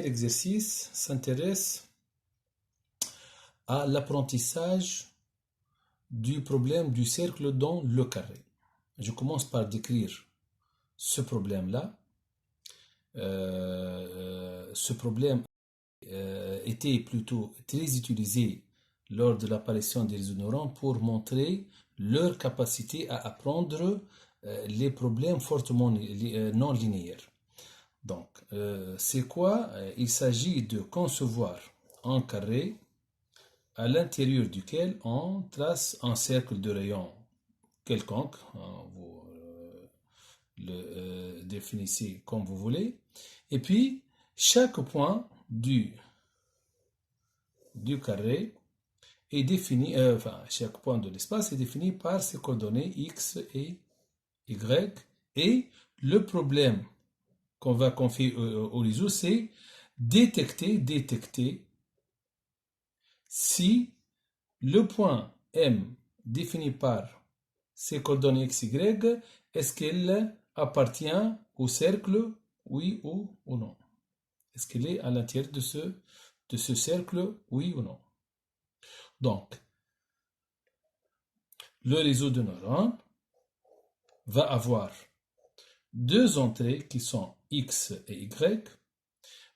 L'exercice s'intéresse à l'apprentissage du problème du cercle dans le carré. Je commence par décrire ce problème-là. Ce problème était plutôt très utilisé lors de l'apparition des réseaux neuronaux pour montrer leur capacité à apprendre les problèmes fortement non linéaires. Donc, c'est quoi? Il s'agit de concevoir un carré à l'intérieur duquel on trace un cercle de rayon quelconque, vous le définissez comme vous voulez, et puis chaque point du carré est défini, chaque point de l'espace est défini par ses coordonnées x et y, et le problème qu'on va confier au réseau, c'est détecter si le point M défini par ces coordonnées x, y, est-ce qu'elle appartient au cercle, oui ou non? Est-ce qu'elle est à l'intérieur de ce cercle, oui ou non? Donc, le réseau de neurones va avoir deux entrées qui sont x et y,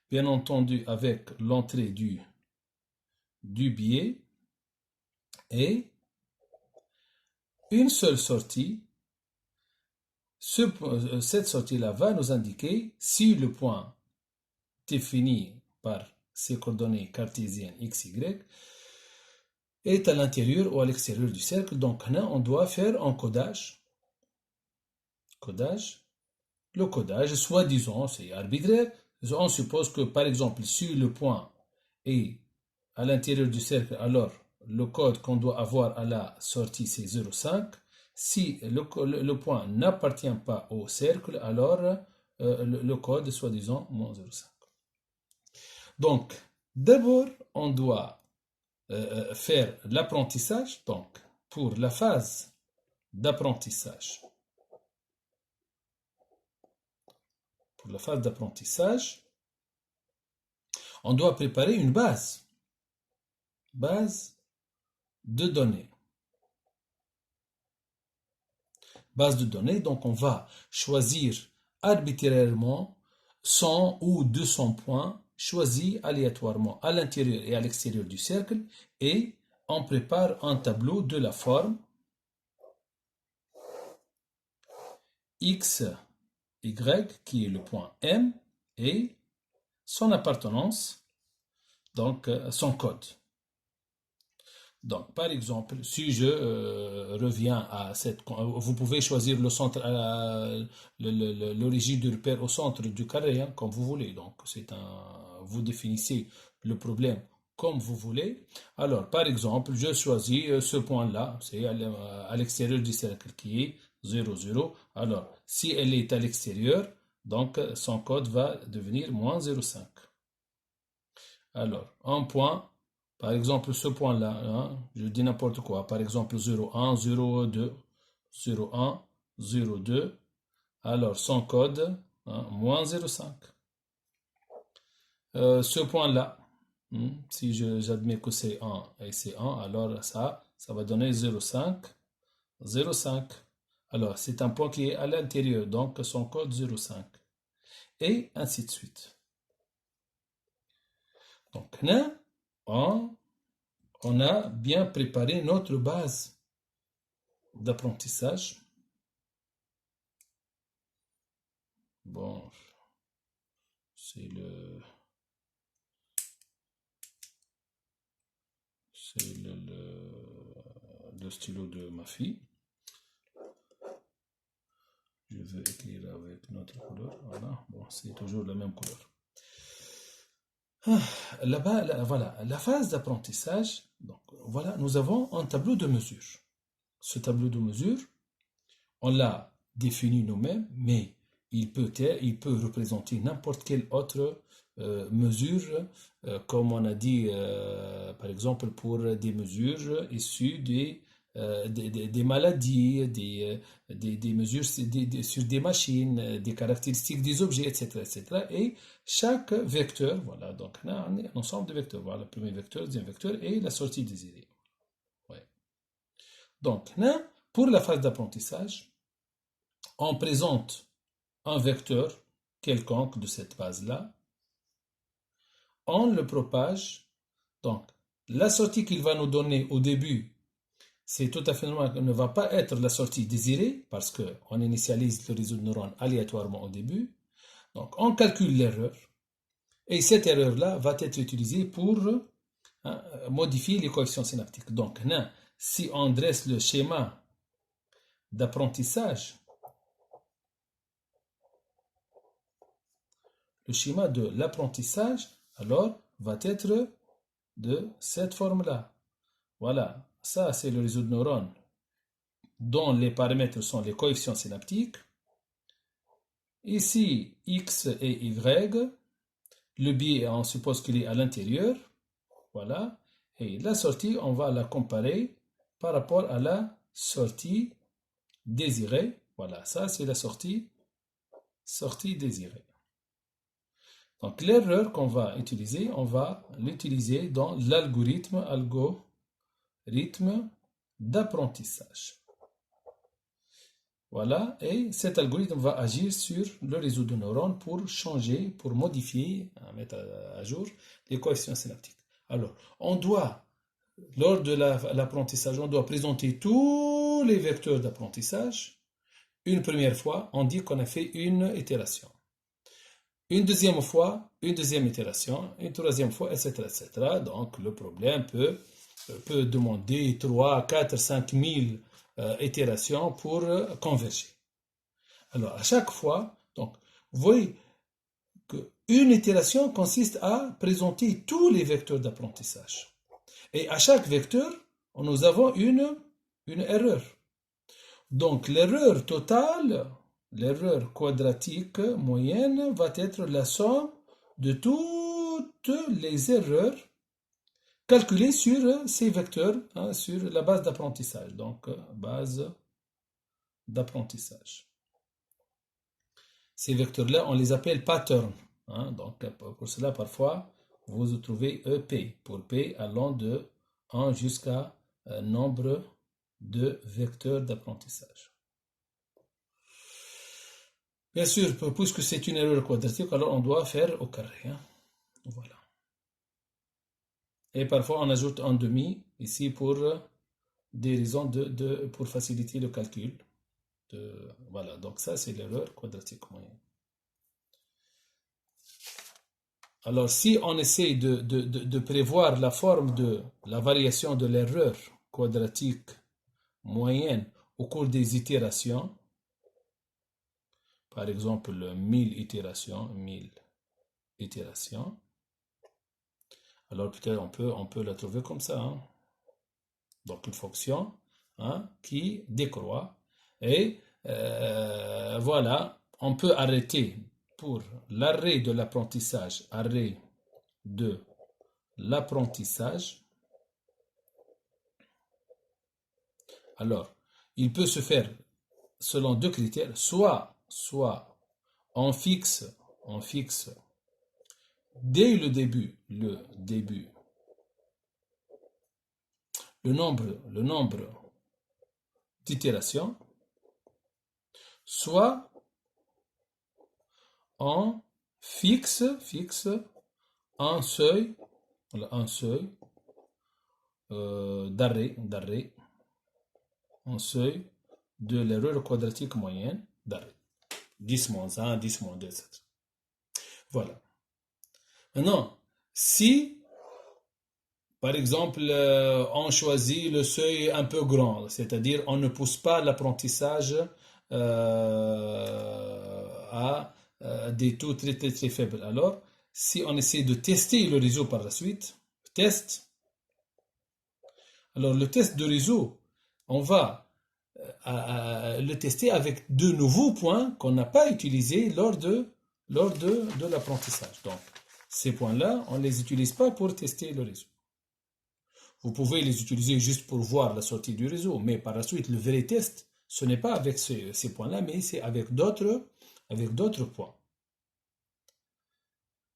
bien entendu avec l'entrée du biais, et une seule sortie. Cette sortie-là va nous indiquer si le point défini par ces coordonnées cartésiennes x, y est à l'intérieur ou à l'extérieur du cercle. Donc là, on doit faire un codage. Le codage, soi-disant, c'est arbitraire. On suppose que, par exemple, si le point est à l'intérieur du cercle, alors le code qu'on doit avoir à la sortie, c'est 0,5. Si le point n'appartient pas au cercle, alors le code, soi-disant, moins 0,5. Donc, d'abord, on doit faire l'apprentissage. Donc, pour la phase d'apprentissage, on doit préparer une base de données. Donc on va choisir arbitrairement 100 ou 200 points choisis aléatoirement à l'intérieur et à l'extérieur du cercle, et on prépare un tableau de la forme x, y, qui est le point M, et son appartenance, donc son code. Donc, par exemple, si je reviens à cette... Vous pouvez choisir le centre, l'origine du repère au centre du carré, hein, comme vous voulez. Donc, vous définissez le problème comme vous voulez. Alors, par exemple, je choisis ce point-là, c'est à l'extérieur du cercle qui est 0, 0. Alors, si elle est à l'extérieur, donc son code va devenir moins 0,5. Alors, un point... Par exemple, ce point-là, hein, je dis n'importe quoi. Par exemple, 0,1, 0,2, 0,1, 0,2. Alors, son code, hein, moins 0,5. Ce point-là, si j'admets que c'est 1 et c'est 1, alors ça va donner 0,5, 0,5. Alors, c'est un point qui est à l'intérieur, donc son code 0,5. Et ainsi de suite. Donc, là, on a bien préparé notre base d'apprentissage. Bon, c'est le stylo de ma fille. Je vais écrire avec notre couleur. Voilà, bon, c'est toujours la même couleur. Là-bas, voilà, la phase d'apprentissage. Donc, voilà, nous avons un tableau de mesure. Ce tableau de mesure, on l'a défini nous-mêmes, mais il peut représenter n'importe quelle autre mesure, comme on a dit, par exemple, pour des mesures issues des des maladies, des mesures sur des machines, des caractéristiques des objets, etc., etc. Et chaque vecteur, voilà, donc on a un ensemble de vecteurs. Voilà, le premier vecteur, le deuxième vecteur et la sortie désirée. Ouais. Donc, là, pour la phase d'apprentissage, on présente un vecteur quelconque de cette base-là, on le propage. Donc, la sortie qu'il va nous donner au début, c'est tout à fait normal qu'elle ne va pas être la sortie désirée parce qu'on initialise le réseau de neurones aléatoirement au début. Donc, on calcule l'erreur et cette erreur-là va être utilisée pour modifier les coefficients synaptiques. Donc, si on dresse le schéma d'apprentissage, le schéma de l'apprentissage, alors, va être de cette forme-là. Voilà, ça c'est le réseau de neurones dont les paramètres sont les coefficients synaptiques. Ici, X et Y. Le biais, on suppose qu'il est à l'intérieur. Voilà. Et la sortie, on va la comparer par rapport à la sortie désirée. Voilà, ça c'est la sortie désirée. Donc l'erreur qu'on va utiliser, on va l'utiliser dans l'algorithme d'apprentissage. Voilà, et cet algorithme va agir sur le réseau de neurones pour changer, pour modifier, mettre à jour les coefficients synaptiques. Alors, on doit, lors de l'apprentissage, on doit présenter tous les vecteurs d'apprentissage. Une première fois, on dit qu'on a fait une itération. Une deuxième fois, une deuxième itération, une troisième fois, etc., etc. Donc, le problème peut demander 3, 4, 5 000 itérations pour converger. Alors, à chaque fois, donc, vous voyez qu'une itération consiste à présenter tous les vecteurs d'apprentissage. Et à chaque vecteur, nous avons une erreur. Donc, l'erreur totale, l'erreur quadratique moyenne va être la somme de toutes les erreurs calculées sur ces vecteurs, sur la base d'apprentissage. Donc, base d'apprentissage. Ces vecteurs-là, on les appelle patterns. Donc, pour cela, parfois, vous trouvez EP, pour P allant de 1 jusqu'à nombre de vecteurs d'apprentissage. Bien sûr, puisque c'est une erreur quadratique, alors on doit faire au carré. Voilà. Et parfois, on ajoute un demi ici pour des raisons pour faciliter le calcul. Voilà, donc ça, c'est l'erreur quadratique moyenne. Alors, si on essaie de prévoir la forme de la variation de l'erreur quadratique moyenne au cours des itérations, par exemple 1000 itérations, alors peut-être on peut la trouver comme ça. Donc, une fonction qui décroît. Et voilà, on peut arrêter pour l'arrêt de l'apprentissage, alors, il peut se faire selon deux critères, soit on fixe dès le début le nombre d'itérations, soit on fixe un seuil d'arrêt, un seuil de l'erreur quadratique moyenne d'arrêt. 10-1, 10-2, etc. Voilà. Maintenant, si, par exemple, on choisit le seuil un peu grand, c'est-à-dire on ne pousse pas l'apprentissage à des taux très, très, très faibles. Alors, si on essaie de tester le réseau par la suite, alors le test de réseau, on va le tester avec de nouveaux points qu'on n'a pas utilisés lors de l'apprentissage. Donc, ces points-là, on ne les utilise pas pour tester le réseau. Vous pouvez les utiliser juste pour voir la sortie du réseau, mais par la suite, le vrai test, ce n'est pas avec ces points-là, mais c'est avec d'autres points.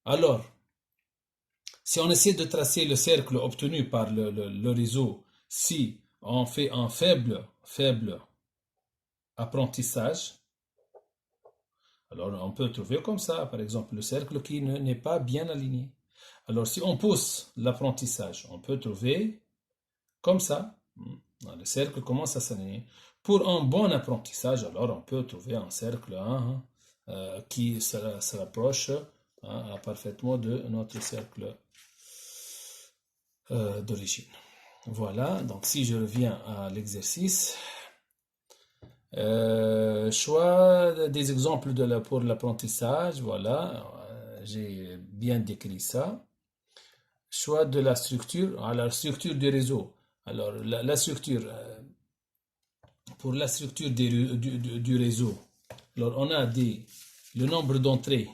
Alors, si on essaie de tracer le cercle obtenu par le réseau, si on fait un faible apprentissage, alors on peut trouver comme ça, par exemple, le cercle qui n'est pas bien aligné. Alors, si on pousse l'apprentissage, on peut trouver comme ça. Le cercle commence à s'aligner. Pour un bon apprentissage, alors on peut trouver un cercle qui se rapproche parfaitement de notre cercle d'origine. Voilà, donc si je reviens à l'exercice, choix des exemples pour l'apprentissage, voilà, j'ai bien décrit ça. Choix de la structure, alors la structure du réseau. Alors la structure, pour la structure du réseau, alors on a le nombre d'entrées,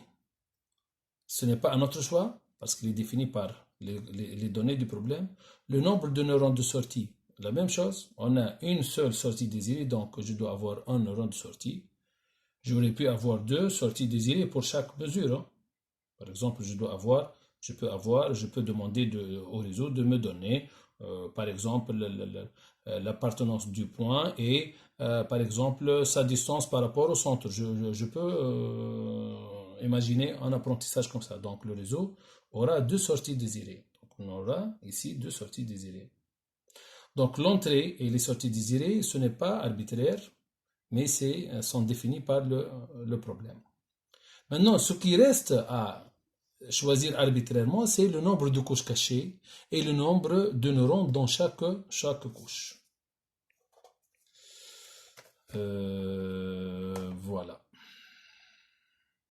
ce n'est pas un autre choix, parce qu'il est défini par les données du problème. Le nombre de neurones de sortie, la même chose, on a une seule sortie désirée, donc je dois avoir un neuron de sortie. J'aurais pu avoir 2 sorties désirées pour chaque mesure. Hein. Par exemple, je peux demander au réseau de me donner, par exemple, l'appartenance du point et, par exemple, sa distance par rapport au centre. Je peux imaginer un apprentissage comme ça. Donc, le réseau aura 2 sorties désirées. Donc, on aura ici 2 sorties désirées. Donc, l'entrée et les sorties désirées, ce n'est pas arbitraire, mais sont définis par le problème. Maintenant, ce qui reste à choisir arbitrairement, c'est le nombre de couches cachées et le nombre de neurones dans chaque couche. Voilà.